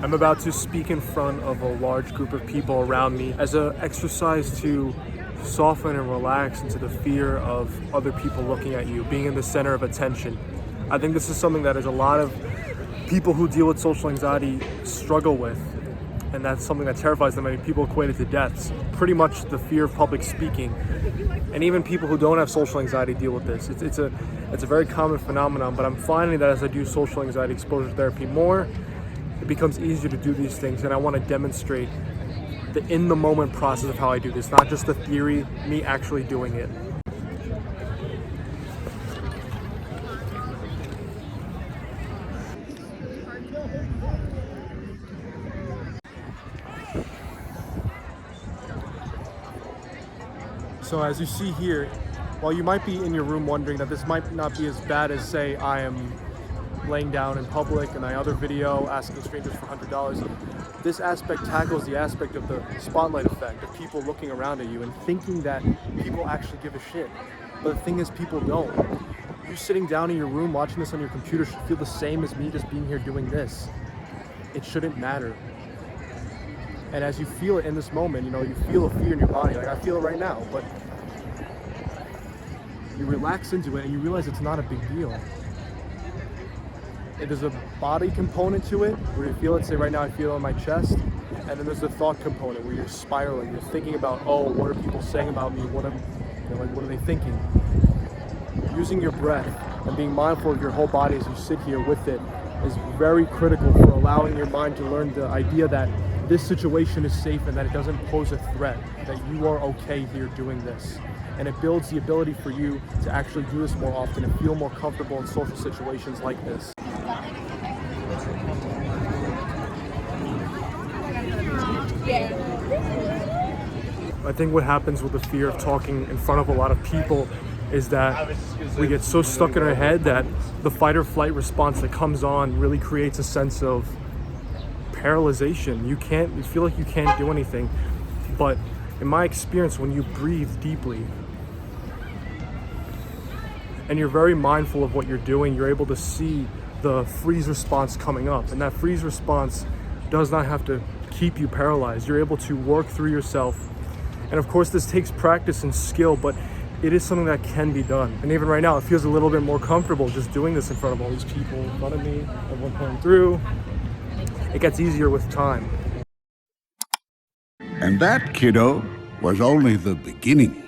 I'm about to speak in front of a large group of people around me as an exercise to soften and relax into the fear of other people looking at you, being in the center of attention. I think this is something that is a lot of people who deal with social anxiety struggle with, and that's something that terrifies them. I mean, people equate it to deaths. Pretty much the fear of public speaking, and even people who don't have social anxiety deal with this. It's a very common phenomenon, but I'm finding that as I do social anxiety exposure therapy more, it becomes easier to do these things, and I want to demonstrate the in-the-moment process of how I do this, not just the theory, me actually doing it. So as you see here, while you might be in your room wondering that this might not be as bad as, say, I am laying down in public in my other video asking strangers for $100, this aspect tackles the aspect of the spotlight effect, of people looking around at you and thinking that people actually give a shit. But the thing is, people don't. You sitting down in your room watching this on your computer should feel the same as me just being here doing this. It shouldn't matter. And as you feel it in this moment, you feel a fear in your body, like I feel it right now, but you relax into it and you realize it's not a big deal. There's a body component to it where you feel it. Say right now I feel it on my chest, and then there's the thought component where you're spiraling. You're thinking about, oh, what are people saying about me? What are they thinking? Using your breath and being mindful of your whole body as you sit here with it is very critical for allowing your mind to learn the idea that this situation is safe and that it doesn't pose a threat, that you are okay here doing this. And it builds the ability for you to actually do this more often and feel more comfortable in social situations like this. I think what happens with the fear of talking in front of a lot of people is that we get so stuck in our head that the fight or flight response that comes on really creates a sense of paralyzation. You feel like you can't do anything. But in my experience, when you breathe deeply and you're very mindful of what you're doing, you're able to see the freeze response coming up. And that freeze response does not have to keep you paralyzed. You're able to work through yourself. And of course, this takes practice and skill, but it is something that can be done. And even right now, it feels a little bit more comfortable just doing this in front of all these people in front of me, everyone going through. It gets easier with time. And that, kiddo, was only the beginning.